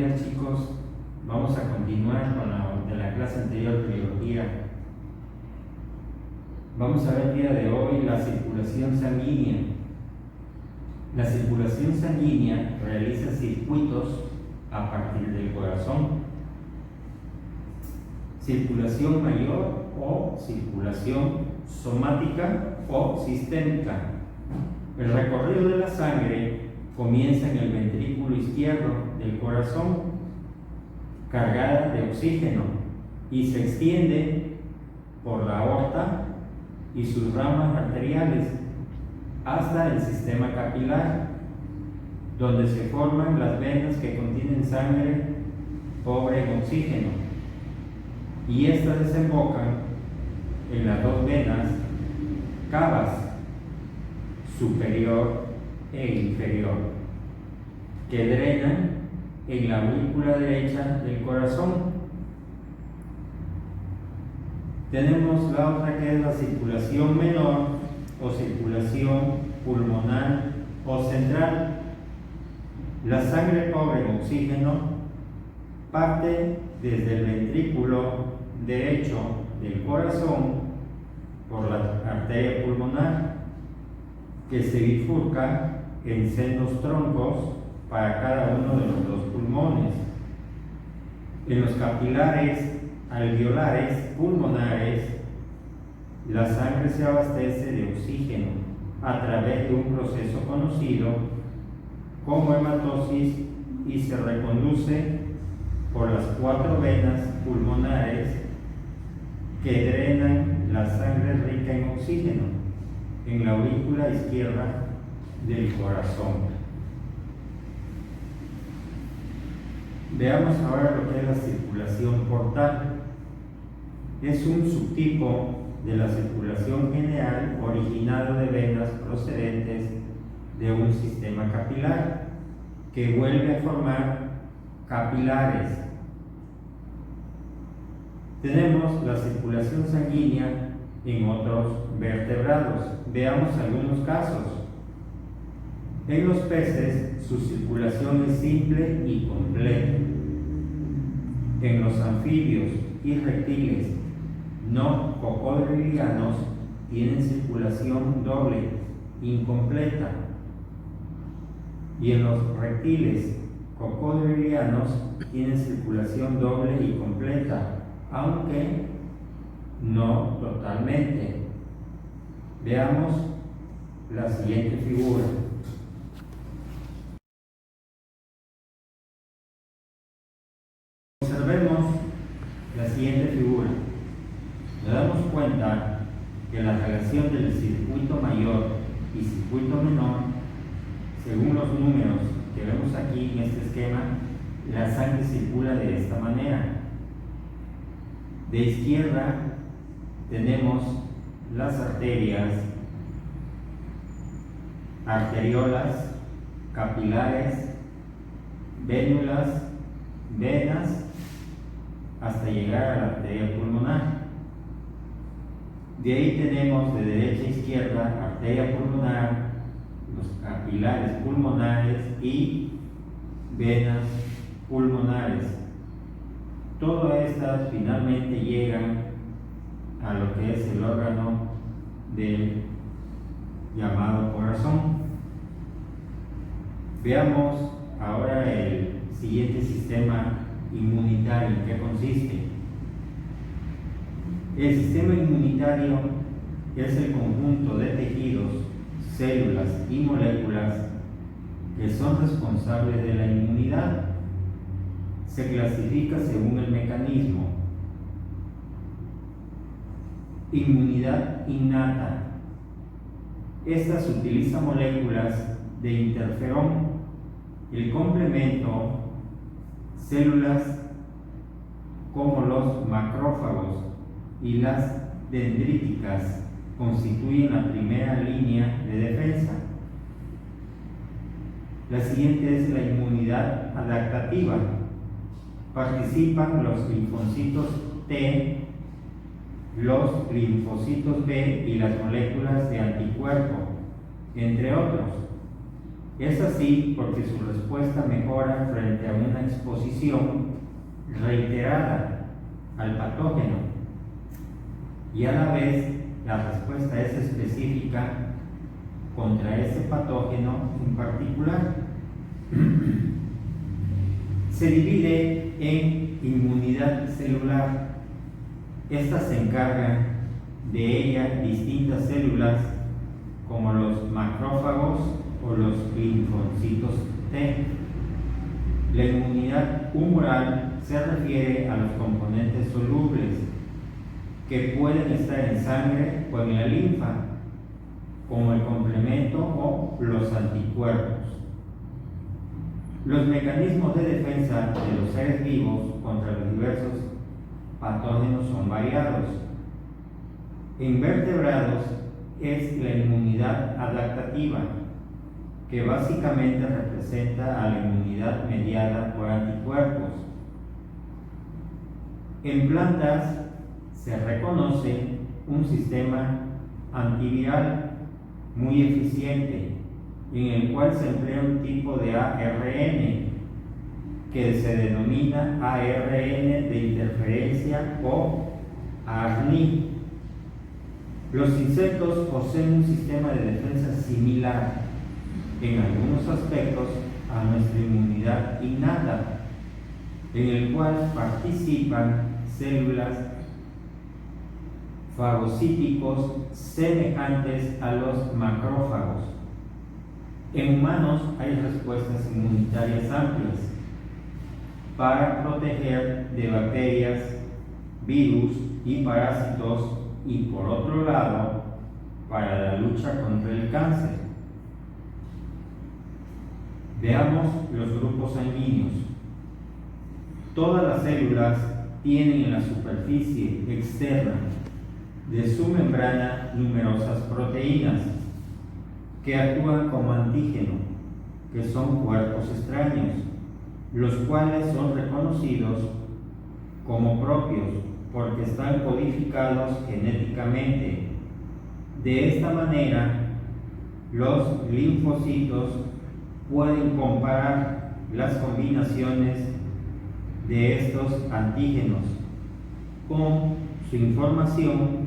días, chicos. Vamos a continuar con la clase anterior de biología. Vamos a ver el día de hoy la circulación sanguínea. La circulación sanguínea realiza circuitos a partir del corazón. Circulación mayor o circulación somática o sistémica. El recorrido de la sangre comienza en el ventrículo izquierdo del corazón, cargada de oxígeno, y se extiende por la aorta y sus ramas arteriales hasta el sistema capilar, donde se forman las venas que contienen sangre pobre en oxígeno, y estas desembocan en las dos venas cavas, superior e inferior, que drenan en la aurícula derecha del corazón. Tenemos la otra, que es la circulación menor o circulación pulmonar o central. La sangre pobre en oxígeno parte desde el ventrículo derecho del corazón por la arteria pulmonar, que se bifurca en sendos troncos para cada uno de los dos pulmones. En los capilares alveolares pulmonares, la sangre se abastece de oxígeno a través de un proceso conocido como hematosis y se reconduce por las 4 venas pulmonares que drenan la sangre rica en oxígeno en la aurícula izquierda del corazón. Veamos ahora lo que es la circulación portal. Es un subtipo de la circulación general originado de venas procedentes de un sistema capilar que vuelve a formar capilares. Tenemos la circulación sanguínea en otros vertebrados. Veamos algunos casos. En los peces, su circulación es simple y completa. En los anfibios y reptiles no cocodrilianos tienen circulación doble, incompleta. Y en los reptiles cocodrilianos tienen circulación doble y completa, aunque no totalmente. Veamos la siguiente figura. Observemos la siguiente figura. Nos damos cuenta que la relación del circuito mayor y circuito menor, según los números que vemos aquí en este esquema, la sangre circula de esta manera. De izquierda tenemos las arterias, arteriolas, capilares, vénulas, venas, hasta llegar a la arteria pulmonar. De ahí tenemos de derecha a izquierda arteria pulmonar, los capilares pulmonares y venas pulmonares. Todas estas finalmente llegan a lo que es el órgano del llamado corazón. Veamos ahora el siguiente sistema inmunitario. ¿En qué consiste? El sistema inmunitario es el conjunto de tejidos, células y moléculas que son responsables de la inmunidad. Se clasifica según el mecanismo. Inmunidad innata. Estas utilizan moléculas de interferón. El complemento, células como los macrófagos y las dendríticas constituyen la primera línea de defensa. La siguiente es la inmunidad adaptativa. Participan los linfocitos T, los linfocitos B y las moléculas de anticuerpo, entre otros. Es así porque su respuesta mejora frente a una exposición exposición reiterada al patógeno y a la vez la respuesta es específica contra ese patógeno en particular. Se divide en inmunidad celular. Esta se encarga de ella distintas células como los macrófagos o los linfocitos T. La inmunidad humoral se refiere a los componentes solubles que pueden estar en sangre o en la linfa, como el complemento o los anticuerpos. Los mecanismos de defensa de los seres vivos contra los diversos patógenos son variados. En vertebrados es la inmunidad adaptativa, que básicamente representa a la inmunidad mediada por anticuerpos. En plantas se reconoce un sistema antiviral muy eficiente, en el cual se emplea un tipo de ARN que se denomina ARN de interferencia o ARNI. Los insectos poseen un sistema de defensa similar en algunos aspectos a nuestra inmunidad innata, en el cual participan células fagocíticos semejantes a los macrófagos. En humanos hay respuestas inmunitarias amplias para proteger de bacterias, virus y parásitos, y por otro lado, para la lucha contra el cáncer. Veamos los grupos sanguíneos. Todas las células tienen en la superficie externa de su membrana numerosas proteínas que actúan como antígeno, que son cuerpos extraños, los cuales son reconocidos como propios porque están codificados genéticamente. De esta manera, los linfocitos pueden comparar las combinaciones de estos antígenos con su información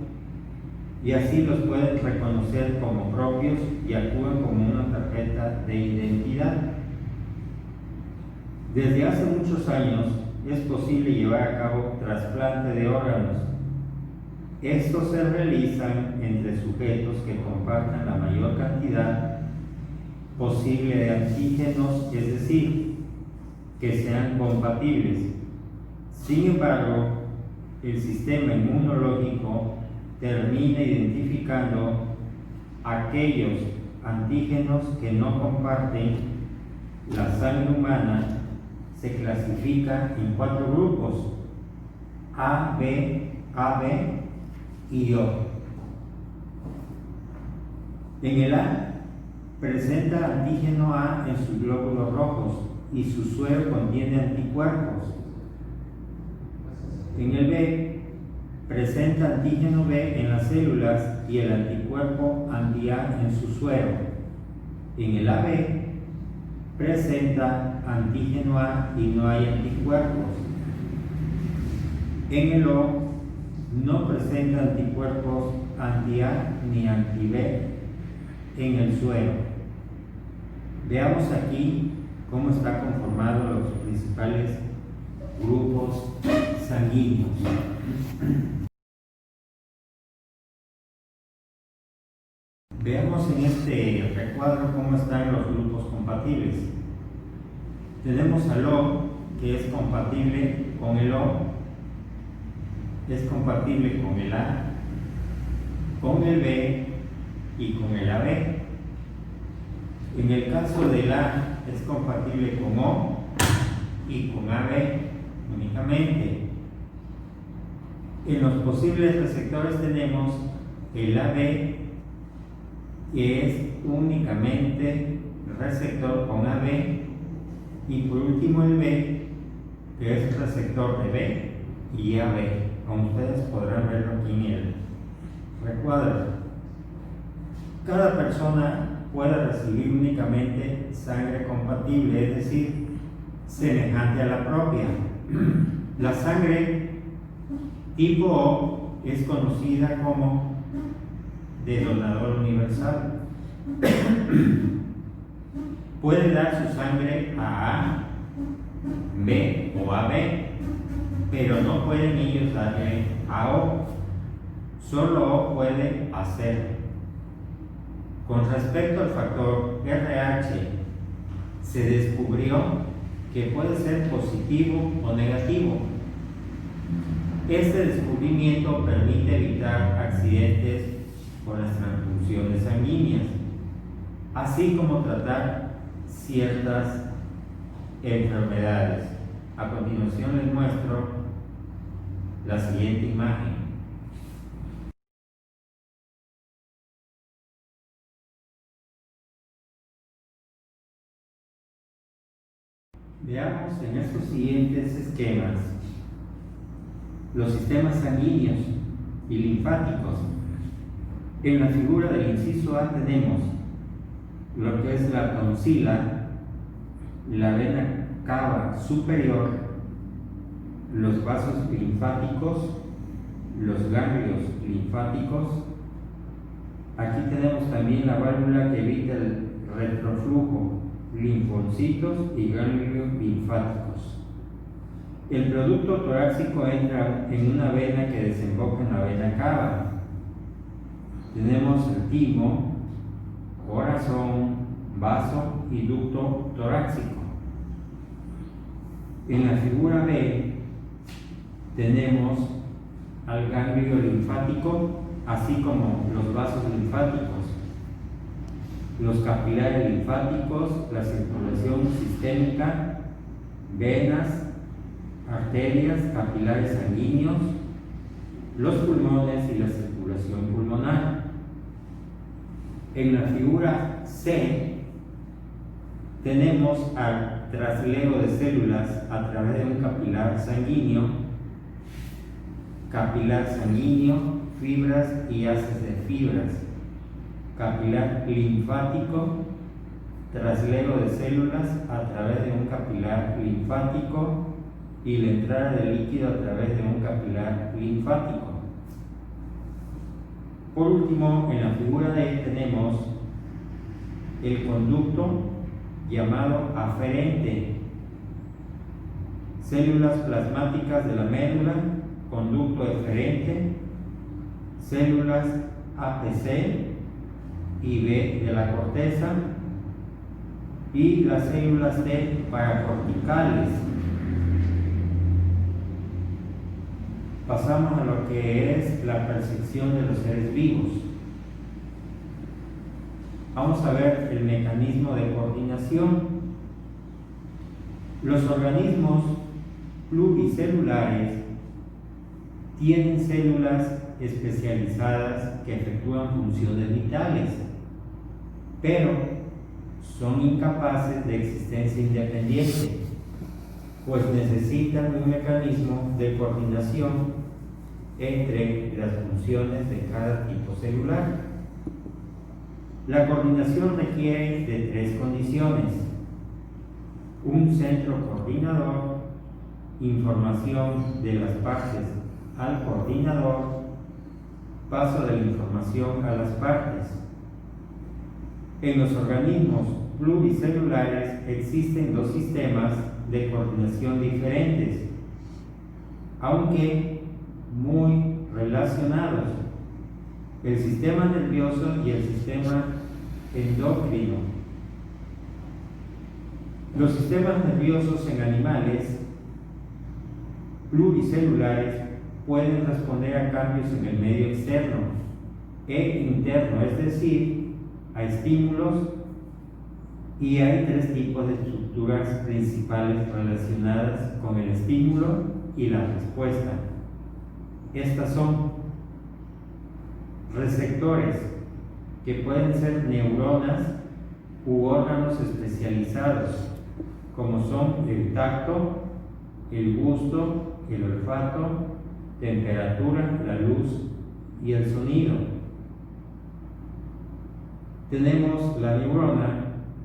y así los pueden reconocer como propios y actúan como una tarjeta de identidad. Desde hace muchos años es posible llevar a cabo trasplante de órganos. Estos se realizan entre sujetos que compartan la mayor cantidad posible de antígenos, es decir, que sean compatibles. Sin embargo, el sistema inmunológico termina identificando aquellos antígenos que no comparten. La sangre humana se clasifica en 4 grupos: A, B, AB y O. En el A presenta antígeno A en sus glóbulos rojos y su suero contiene anticuerpos. En el B presenta antígeno B en las células y el anticuerpo anti-A en su suero. En el AB presenta antígeno A y no hay anticuerpos. En el O no presenta anticuerpos anti-A ni anti-B en el suero. Veamos aquí cómo está conformado los principales grupos sanguíneos. Veamos en este recuadro cómo están los grupos compatibles. Tenemos al O, que es compatible con el O, es compatible con el A, con el B y con el AB. En el caso del A es compatible con O y con AB únicamente. En los posibles receptores tenemos el AB, que es únicamente receptor con AB, y por último el B, que es receptor de B y AB, como ustedes podrán verlo aquí en el recuadro. Cada persona puede recibir únicamente sangre compatible, es decir, semejante a la propia. La sangre tipo O es conocida como de donador universal. Puede dar su sangre a B o a B, pero no pueden ellos darle a O. Solo O puede hacerlo. Con respecto al factor RH, se descubrió que puede ser positivo o negativo. Este descubrimiento permite evitar accidentes con las transfusiones sanguíneas, así como tratar ciertas enfermedades. A continuación les muestro la siguiente imagen. Veamos en estos siguientes esquemas los sistemas sanguíneos y linfáticos. En la figura del inciso A tenemos lo que es la tonsila, la vena cava superior, los vasos linfáticos, los ganglios linfáticos. Aquí tenemos también la válvula que evita el retroflujo, linfocitos y ganglios linfáticos. El producto torácico entra en una vena que desemboca en la vena cava. Tenemos el timo, corazón, vaso y ducto torácico. En la figura B tenemos al ganglio linfático, así como los vasos linfáticos, los capilares linfáticos, la circulación sistémica, venas, arterias, capilares sanguíneos, los pulmones y la circulación pulmonar. En la figura C tenemos al traslego de células a través de un capilar sanguíneo, fibras y haces de fibras, capilar linfático, traslego de células a través de un capilar linfático y la entrada de líquido a través de un capilar linfático. Por último, en la figura D tenemos el conducto llamado aferente, células plasmáticas de la médula, conducto eferente, células APC y B de la corteza y las células T paracorticales. Pasamos a lo que es la percepción de los seres vivos. Vamos a ver el mecanismo de coordinación. Los organismos pluricelulares tienen células especializadas que efectúan funciones vitales, pero son incapaces de existencia independiente, pues necesitan un mecanismo de coordinación entre las funciones de cada tipo celular. La coordinación requiere de tres condiciones: un centro coordinador, información de las partes al coordinador, paso de la información a las partes. En los organismos pluricelulares existen dos sistemas de coordinación diferentes, aunque muy relacionados: el sistema nervioso y el sistema endocrino. Los sistemas nerviosos en animales pluricelulares pueden responder a cambios en el medio externo e interno, es decir, a estímulos, y hay tres tipos de estructuras principales relacionadas con el estímulo y la respuesta. Estas son receptores, que pueden ser neuronas u órganos especializados, como son el tacto, el gusto, el olfato, temperatura, la luz y el sonido. Tenemos la neurona,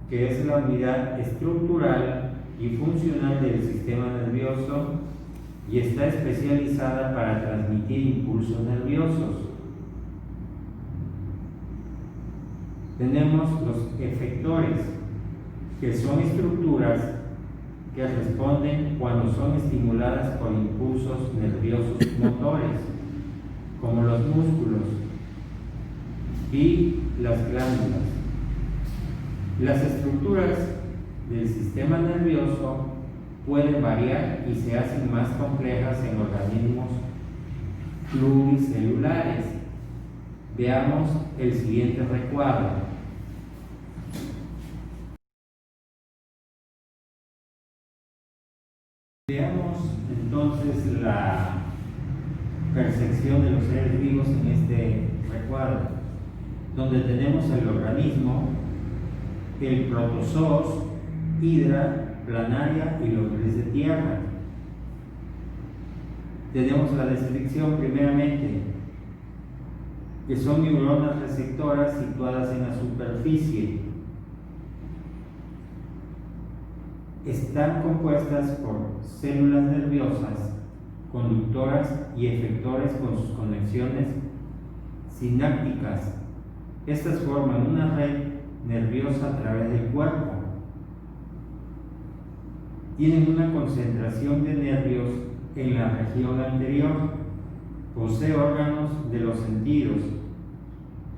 que es la unidad estructural y funcional del sistema nervioso y está especializada para transmitir impulsos nerviosos. Tenemos los efectores, que son estructuras que responden cuando son estimuladas por impulsos nerviosos motores, como los músculos y las glándulas. Las estructuras del sistema nervioso pueden variar y se hacen más complejas en organismos pluricelulares. Veamos el siguiente recuadro. Veamos entonces la percepción de los seres vivos en este recuadro, donde tenemos el organismo, el protozoos, hidra, planaria y lombriz de tierra. Tenemos la descripción primeramente, que son neuronas receptoras situadas en la superficie. Están compuestas por células nerviosas, conductoras y efectores con sus conexiones sinápticas. Estas forman una red nerviosa a través del cuerpo. Tienen una concentración de nervios en la región anterior. Posee órganos de los sentidos.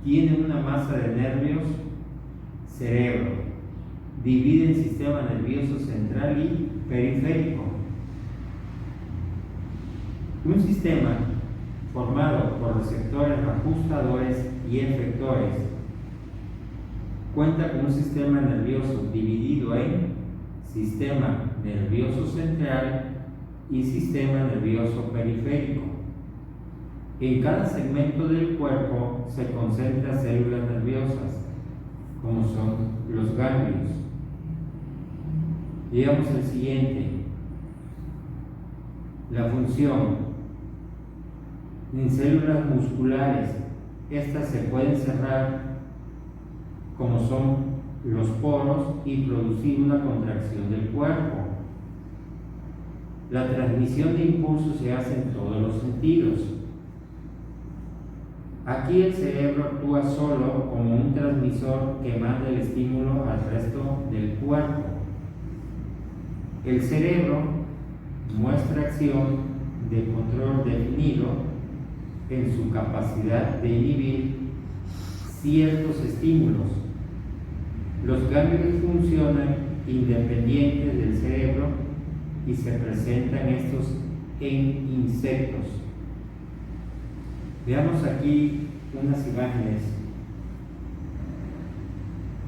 Tiene una masa de nervios, cerebro. Divide en sistema nervioso central y periférico. Un sistema formado por receptores ajustadores y efectores cuenta con un sistema nervioso dividido en sistema nervioso central y sistema nervioso periférico. En cada segmento del cuerpo se concentran células nerviosas, como son los ganglios. Veamos el siguiente. La función. En células musculares, estas se pueden cerrar como son los poros y producir una contracción del cuerpo. La transmisión de impulsos se hace en todos los sentidos. Aquí el cerebro actúa solo como un transmisor que manda el estímulo al resto del cuerpo. El cerebro muestra acción de control definido en su capacidad de inhibir ciertos estímulos. Los ganglios funcionan independientes del cerebro y se presentan estos en insectos. Veamos aquí unas imágenes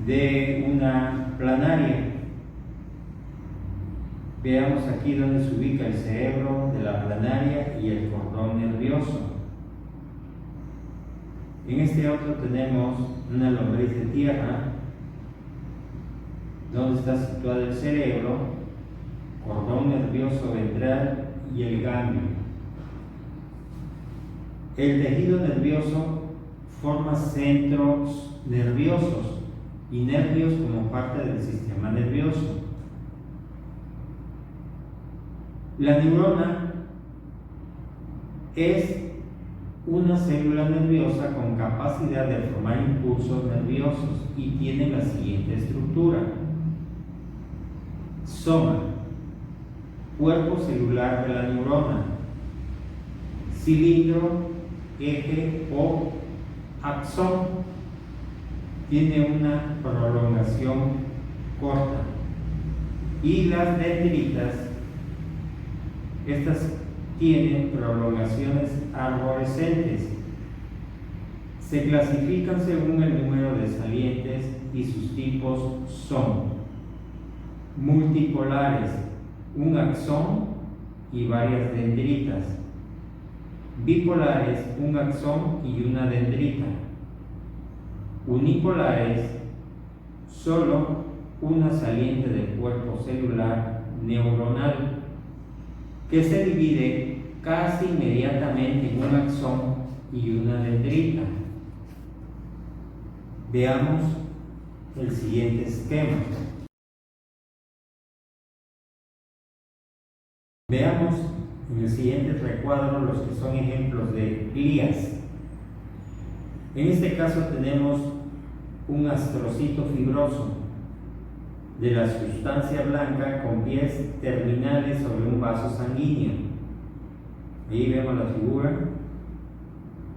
de una planaria. Veamos aquí donde se ubica el cerebro de la planaria y el cordón nervioso. En este otro tenemos una lombriz de tierra, donde está situado el cerebro, cordón nervioso ventral y el ganglio. El tejido nervioso forma centros nerviosos y nervios como parte del sistema nervioso. La neurona es una célula nerviosa con capacidad de formar impulsos nerviosos y tiene la siguiente estructura. Soma, cuerpo celular de la neurona, cilindro, eje o axón, tiene una prolongación corta, y las dendritas, estas tienen prolongaciones arborescentes. Se clasifican según el número de salientes y sus tipos son multipolares, un axón y varias dendritas; bipolares, un axón y una dendrita; unipolares, solo una saliente del cuerpo celular neuronal, que se divide casi inmediatamente en un axón y una dendrita. Veamos el siguiente esquema. Veamos en el siguiente recuadro los que son ejemplos de glías. En este caso tenemos un astrocito fibroso de la sustancia blanca con pies terminales sobre un vaso sanguíneo. Ahí vemos la figura,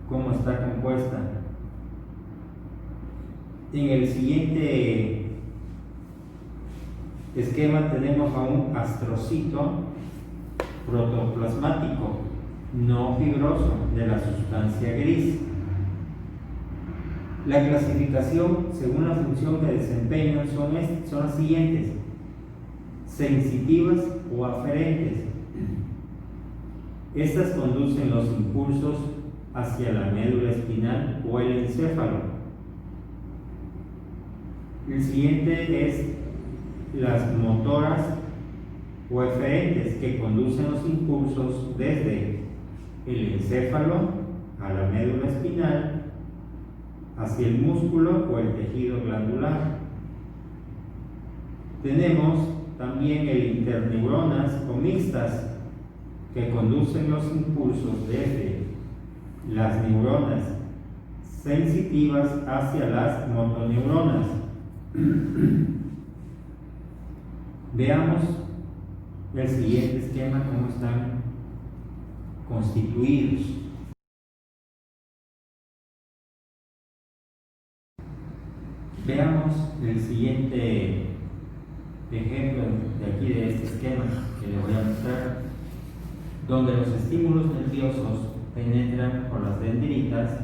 cómo está compuesta. En el siguiente esquema tenemos a un astrocito protoplasmático no fibroso de la sustancia gris. La clasificación según la función que desempeñan son las siguientes: sensitivas o aferentes. Estas conducen los impulsos hacia la médula espinal o el encéfalo. El siguiente es las motoras o eferentes, que conducen los impulsos desde el encéfalo a la médula espinal hacia el músculo o el tejido glandular. Tenemos también el interneuronas o mixtas, que conducen los impulsos desde las neuronas sensitivas hacia las motoneuronas. Veamos el siguiente esquema, cómo están constituidos. Veamos el siguiente ejemplo de aquí, de este esquema que le voy a mostrar, donde los estímulos nerviosos penetran por las dendritas,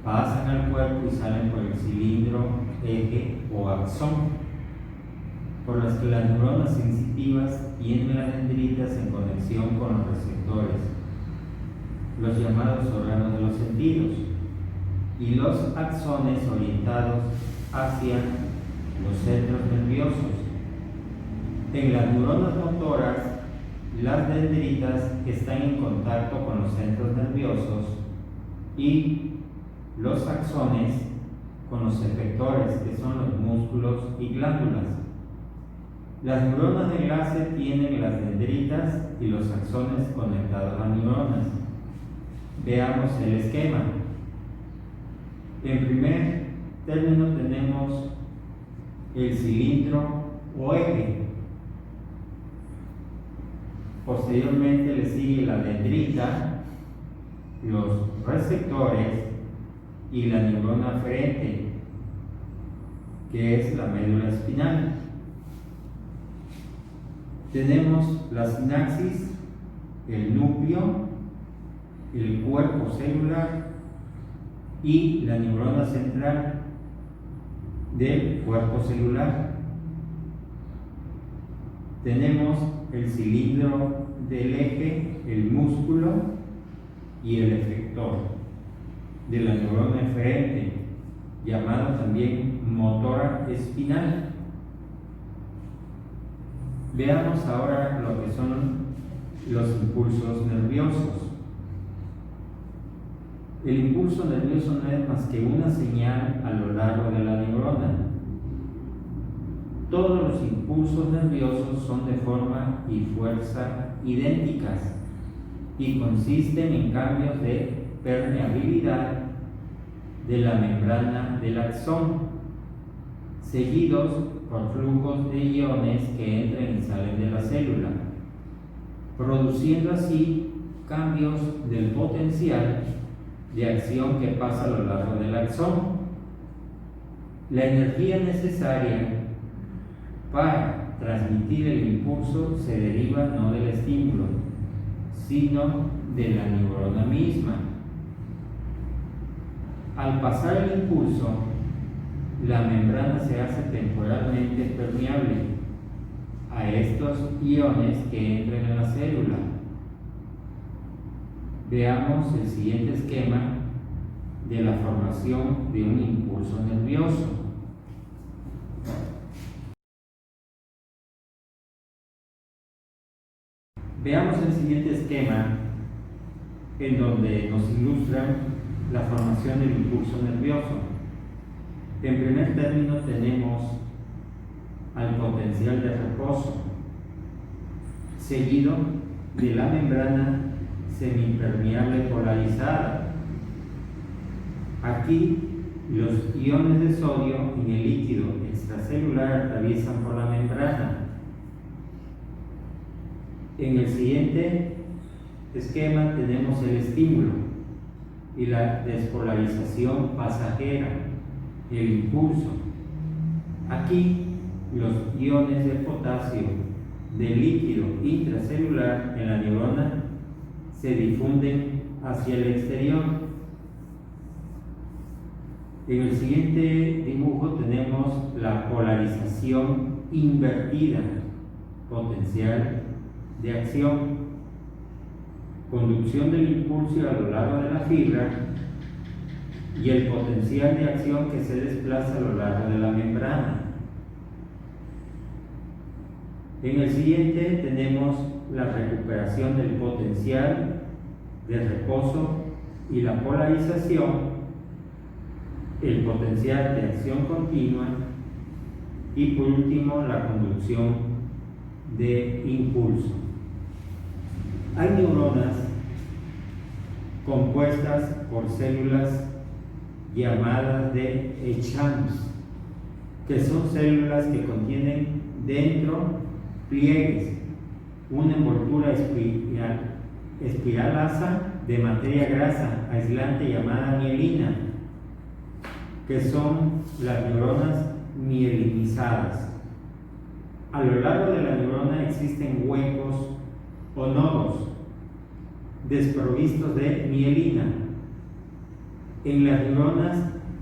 pasan al cuerpo y salen por el cilindro, eje o axón, por las que las neuronas sensitivas tienen las dendritas en conexión con los receptores, los llamados órganos de los sentidos, y los axones orientados hacia los centros nerviosos. En las neuronas motoras, las dendritas están en contacto con los centros nerviosos y los axones con los efectores, que son los músculos y glándulas. Las neuronas de enlace tienen las dendritas y los axones conectados a las neuronas. Veamos el esquema. En primer término tenemos el cilindro o eje. Posteriormente le sigue la dendrita, los receptores y la neurona aferente, que es la médula espinal. Tenemos la sinapsis, el núcleo, el cuerpo celular y la neurona central del cuerpo celular. Tenemos el cilindro del eje, el músculo y el efector de la neurona eferente, llamado también motora espinal. Veamos ahora lo que son los impulsos nerviosos. El impulso nervioso no es más que una señal a lo largo de la neurona. Todos los impulsos nerviosos son de forma y fuerza idénticas y consisten en cambios de permeabilidad de la membrana del axón, seguidos por flujos de iones que entran y salen de la célula, produciendo así cambios del potencial de acción que pasa a lo largo del axón. La energía necesaria para transmitir el impulso se deriva no del estímulo, sino de la neurona misma. Al pasar el impulso, la membrana se hace temporalmente permeable a estos iones que entran en la célula. Veamos el siguiente esquema de la formación de un impulso nervioso. Veamos el siguiente esquema en donde nos ilustran la formación del impulso nervioso. En primer término tenemos al potencial de reposo. seguido de la membrana semipermeable polarizada. Aquí los iones de sodio en el líquido extracelular atraviesan por la membrana. En el siguiente esquema tenemos el estímulo y la despolarización pasajera, el impulso. Aquí los iones de potasio del líquido intracelular en la neurona se difunden hacia el exterior. En el siguiente dibujo tenemos la polarización invertida, potencial de acción, conducción del impulso a lo largo de la fibra y el potencial de acción que se desplaza a lo largo de la membrana. En el siguiente tenemos la recuperación del potencial de reposo y la polarización, el potencial de acción continua y por último la conducción de impulso. Hay neuronas compuestas por células llamadas de echams, que son células que contienen dentro pliegues, una envoltura espiralasa de materia grasa aislante llamada mielina, que son las neuronas mielinizadas. A lo largo de la neurona existen huecos o nodos desprovistos de mielina. En las neuronas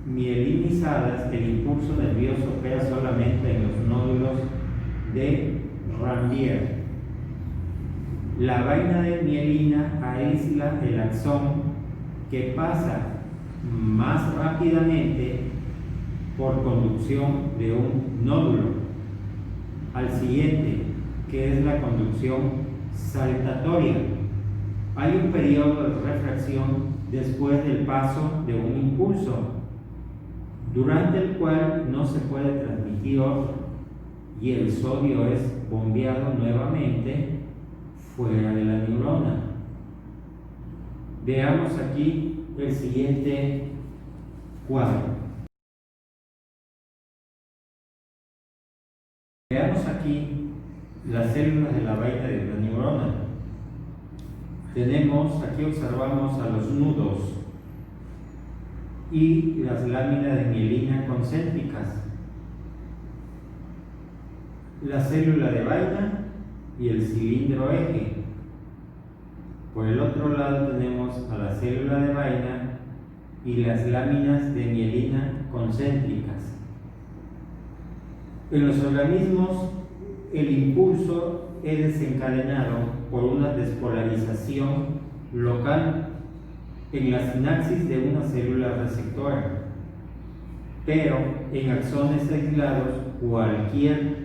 mielinizadas, el impulso nervioso opera solamente en los nódulos de Ranvier. La vaina de mielina aísla el axón, que pasa más rápidamente por conducción de un nódulo al siguiente, que es la conducción saltatoria. Hay un periodo de refracción después del paso de un impulso, durante el cual no se puede transmitir otro y el sodio es bombeado nuevamente fuera de la neurona. Veamos aquí el siguiente cuadro. Veamos aquí las células de la vaina de la neurona. Aquí observamos a los nudos y las láminas de mielina concéntricas, la célula de vaina y el cilindro eje. Por el otro lado tenemos a la célula de vaina y las láminas de mielina concéntricas. En los organismos, el impulso es desencadenado por una despolarización local en la sinapsis de una célula receptora, pero en axones aislados cualquier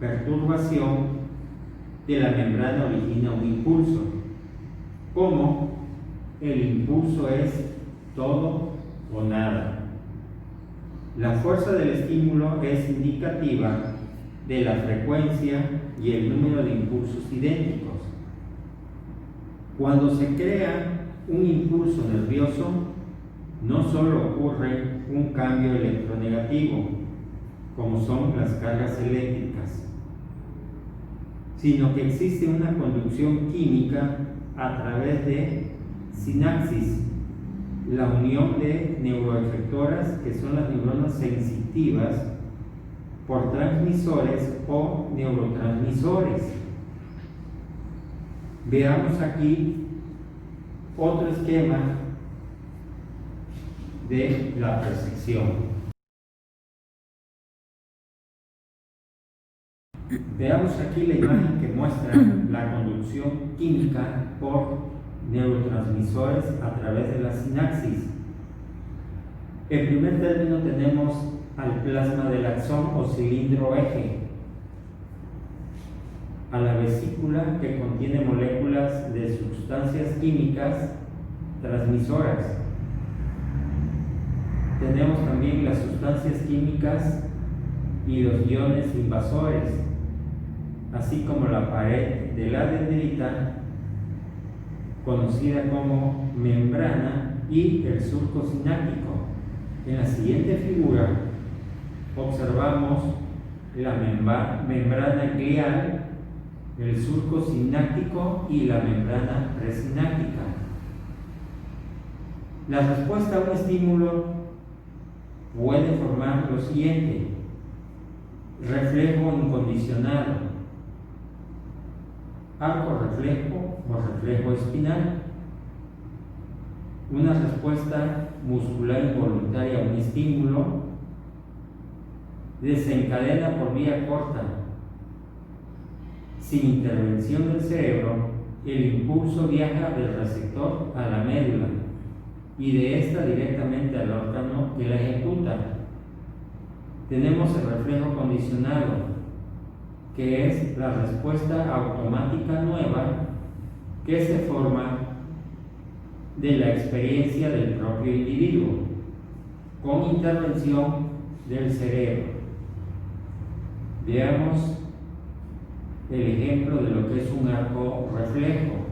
perturbación de la membrana origina un impulso. Como el impulso es todo o nada. La fuerza del estímulo es indicativa de la frecuencia y el número de impulsos idénticos. Cuando se crea un impulso nervioso, no solo ocurre un cambio electronegativo, como son las cargas eléctricas, sino que existe una conducción química a través de sinapsis, la unión de neuroefectoras, que son las neuronas sensitivas, por transmisores o neurotransmisores. Veamos aquí otro esquema de la percepción. Veamos aquí la imagen que muestra la conducción química por neurotransmisores a través de la sinapsis. En primer término tenemos al plasma del axón o cilindro eje, a la vesícula que contiene moléculas de sustancias químicas transmisoras. Tenemos también las sustancias químicas y los iones invasores. así como la pared de la dendrita, conocida como membrana, y el surco sináptico. En la siguiente figura observamos la membrana glial, el surco sináptico y la membrana presináptica. La respuesta a un estímulo puede formar lo siguiente: reflejo incondicionado, arco reflejo o reflejo espinal. Una respuesta muscular involuntaria a un estímulo desencadena por vía corta, sin intervención del cerebro. El impulso viaja del receptor a la médula y de esta directamente al órgano que la ejecuta. Tenemos el reflejo condicionado, que es la respuesta automática nueva que se forma de la experiencia del propio individuo, con intervención del cerebro. Veamos el ejemplo de lo que es un arco reflejo.